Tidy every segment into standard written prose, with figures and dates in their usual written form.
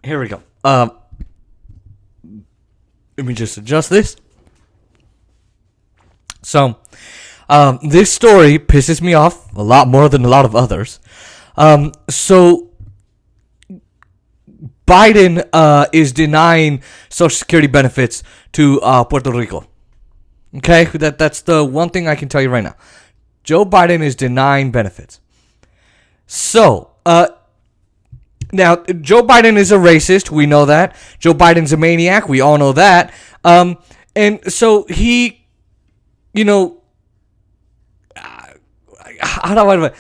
Here we go. Let me just adjust this. So, this story pisses me off a lot more than a lot of others. So Biden is denying Social Security benefits to Puerto Rico. Okay, that's the one thing I can tell you right now. Joe Biden is denying benefits. So, now, Joe Biden is a racist. We know that. Joe Biden's a maniac. We all know that. And so he, how do I...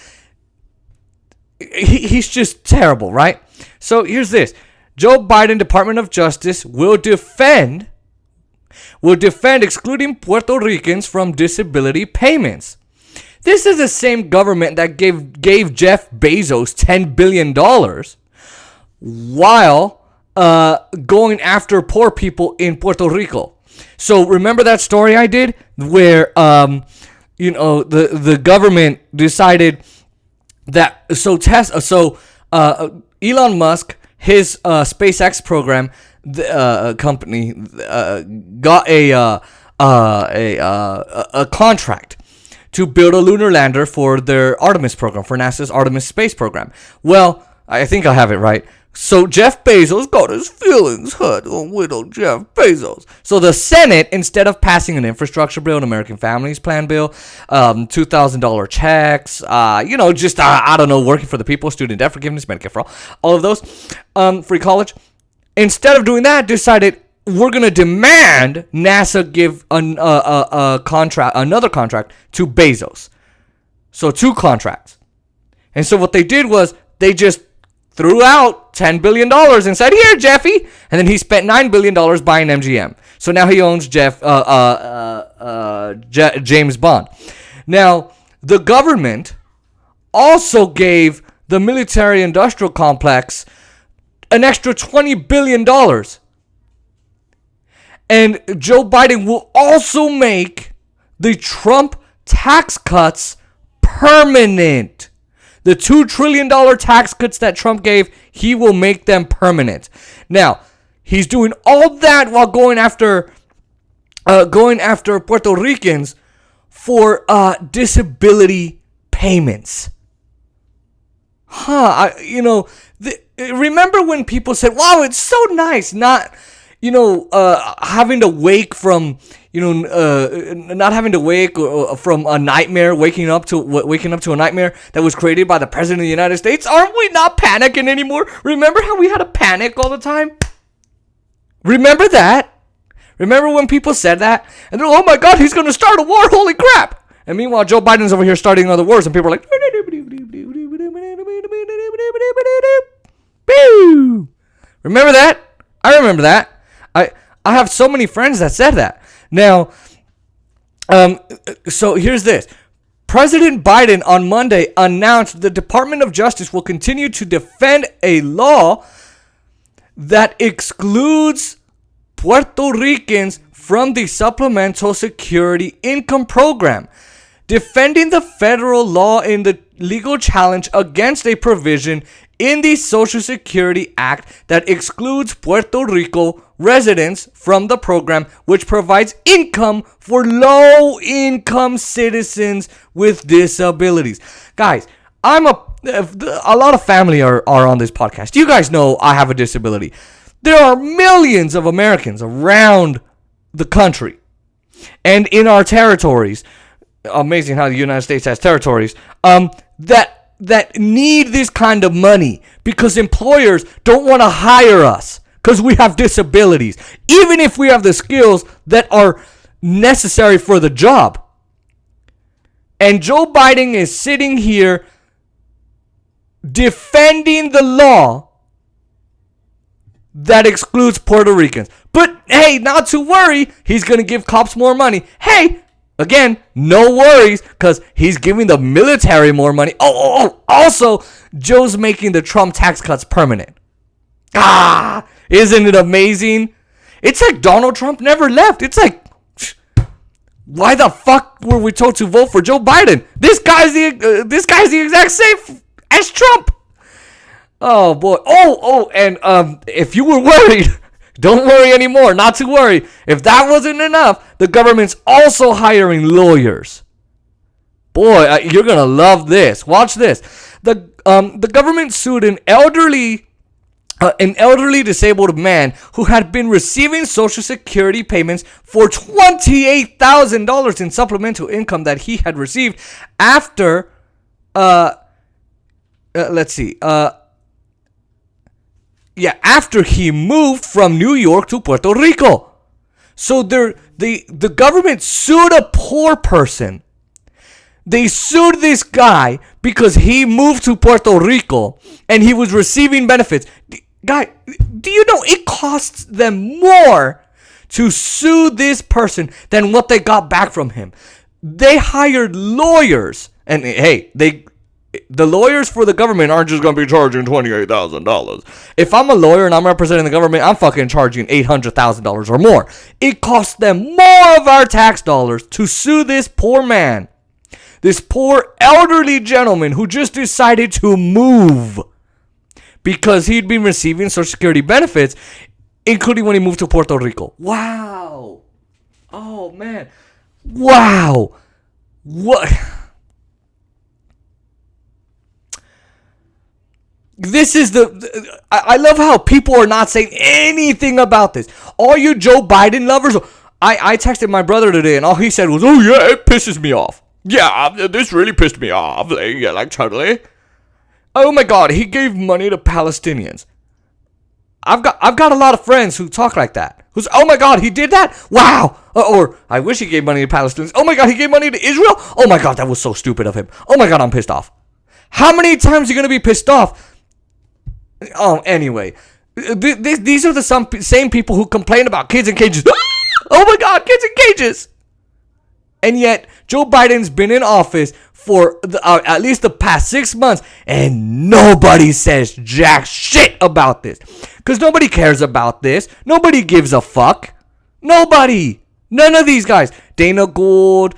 He's just terrible, right? So here's this. Joe Biden, Department of Justice, will defend excluding Puerto Ricans from disability payments. This is the same government that gave Jeff Bezos $10 billion while going after poor people in Puerto Rico. So remember that story I did where the government decided that Elon Musk, his SpaceX program, the company got a contract to build a lunar lander for their Artemis program, for NASA's Artemis space program. Well, I think I have it right. So Jeff Bezos got his feelings hurt on little Jeff Bezos. So the Senate, instead of passing an infrastructure bill, an American Families Plan bill, $2,000 checks, I don't know, working for the people, student debt forgiveness, Medicare for all of those, free college. Instead of doing that, decided we're gonna demand NASA give another contract to Bezos. So 2 contracts. And so what they did was they just threw out $10 billion and said, "Here, Jeffy." And then he spent $9 billion buying MGM. So now he owns James Bond. Now, the government also gave the military-industrial complex an extra $20 billion. And Joe Biden will also make the Trump tax cuts permanent. The $2 trillion tax cuts that Trump gave, he will make them permanent. Now, he's doing all that while going after Puerto Ricans for disability payments. Remember when people said, "Wow, it's so nice not, having to wake from, not having to wake from a nightmare, waking up to a nightmare that was created by the President of the United States. Aren't we not panicking anymore? Remember how we had to panic all the time? Remember that? Remember when people said that? And they're like, "Oh my God, he's going to start a war. Holy crap." And meanwhile, Joe Biden's over here starting other wars and people are like, "Boo." Remember that? I remember that. I have so many friends that said that. Now, so here's this. President Biden on Monday announced the Department of Justice will continue to defend a law that excludes Puerto Ricans from the Supplemental Security Income Program, defending the federal law in the legal challenge against a provision in the Social Security Act that excludes Puerto Rico residents from the program, which provides income for low-income citizens with disabilities. Guys, a lot of family are on this podcast. You guys know I have a disability. There are millions of Americans around the country and in our territories. Amazing how the United States has territories. That need this kind of money because employers don't want to hire us because we have disabilities, even if we have the skills that are necessary for the job. And Joe Biden is sitting here defending the law that excludes Puerto Ricans. But hey, not to worry, he's going to give cops more money. Hey, again, no worries, because he's giving the military more money. Also, Joe's making the Trump tax cuts permanent. Isn't it amazing? It's like Donald Trump never left. It's like, why the fuck were we told to vote for Joe Biden? This guy's the exact same as Trump. Oh boy. And if you were worried, don't worry anymore. Not to worry. If that wasn't enough, the government's also hiring lawyers. Boy, you're gonna love this. Watch this. The government sued an elderly disabled man who had been receiving Social Security payments for $28,000 in supplemental income that he had received after, after he moved from New York to Puerto Rico. So the government sued a poor person. They sued this guy because he moved to Puerto Rico and he was receiving benefits. Guy, do you know it costs them more to sue this person than what they got back from him? They hired lawyers, and hey, the lawyers for the government aren't just going to be charging $28,000. If I'm a lawyer and I'm representing the government, I'm fucking charging $800,000 or more. It costs them more of our tax dollars to sue this poor man. This poor elderly gentleman who just decided to move because he'd been receiving Social Security benefits, including when he moved to Puerto Rico. Wow. Oh, man. Wow. What? This is I love how people are not saying anything about this. All you Joe Biden lovers, I texted my brother today and all he said was, oh yeah, it pisses me off. Yeah, this really pissed me off. Like totally. Oh my God, he gave money to Palestinians. I've got a lot of friends who talk like that. Who's, oh my God, he did that? Wow. Or I wish he gave money to Palestinians. Oh my God, he gave money to Israel? Oh my God, that was so stupid of him. Oh my God, I'm pissed off. How many times are you going to be pissed off? Oh, anyway. These are the same people who complain about kids in cages. Oh my God, kids in cages. And yet, Joe Biden's been in office for at least the past 6 months, and nobody says jack shit about this. Because nobody cares about this. Nobody gives a fuck. Nobody. None of these guys. Dana Gould,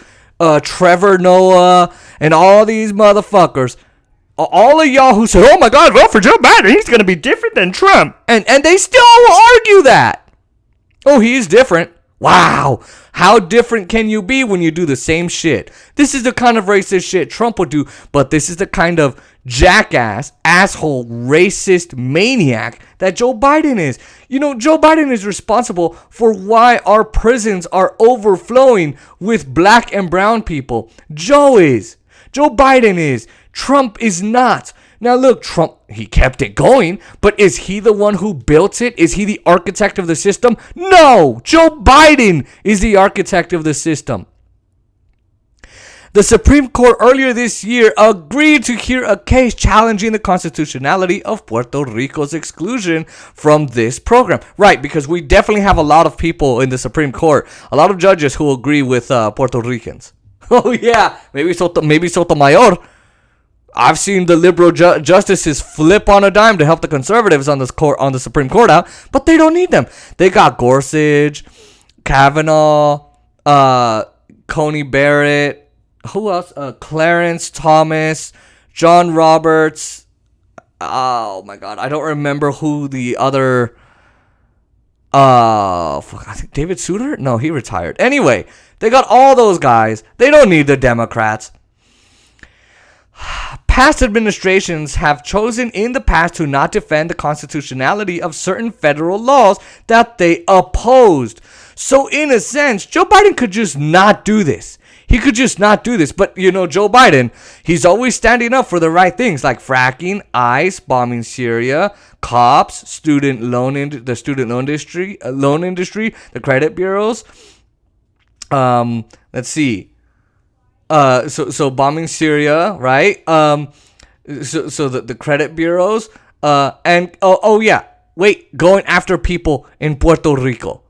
Trevor Noah, and all these motherfuckers. All of y'all who said, oh my God, vote for Joe Biden. He's going to be different than Trump. And they still argue that. Oh, he's different. Wow. How different can you be when you do the same shit? This is the kind of racist shit Trump would do, but this is the kind of jackass, asshole, racist maniac that Joe Biden is. You know, Joe Biden is responsible for why our prisons are overflowing with black and brown people. Joe is. Joe Biden is. Trump is not. Now look, Trump, he kept it going, but is he the one who built it? Is he the architect of the system? No, Joe Biden is the architect of the system. The Supreme Court earlier this year agreed to hear a case challenging the constitutionality of Puerto Rico's exclusion from this program. Right, because we definitely have a lot of people in the Supreme Court, a lot of judges who agree with Puerto Ricans. Oh yeah, maybe Sotomayor. I've seen the liberal justices flip on a dime to help the conservatives on this court, on the Supreme Court out, but they don't need them. They got Gorsuch, Kavanaugh, Coney Barrett, who else? Clarence Thomas, John Roberts. Oh my God, I don't remember who the other. I think David Souter? No, he retired. Anyway, they got all those guys. They don't need the Democrats. Past administrations have chosen in the past to not defend the constitutionality of certain federal laws that they opposed. So in a sense, Joe Biden could just not do this. He could just not do this. But you know, Joe Biden, he's always standing up for the right things like fracking, ICE, bombing Syria, cops, the student loan industry, the credit bureaus. Let's see. So bombing Syria, right? So the credit bureaus, and going after people in Puerto Rico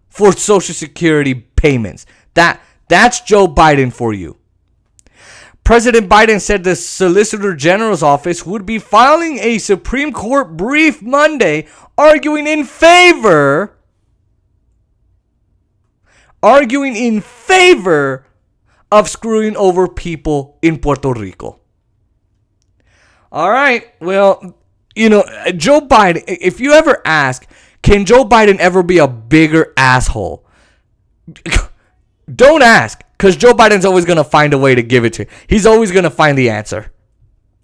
for Social Security payments. That's Joe Biden for you. President Biden said the Solicitor General's office would be filing a Supreme Court brief Monday arguing in favor of screwing over people in Puerto Rico. All right, well, Joe Biden, if you ever ask, can Joe Biden ever be a bigger asshole? Don't ask, because Joe Biden's always going to find a way to give it to you. He's always going to find the answer.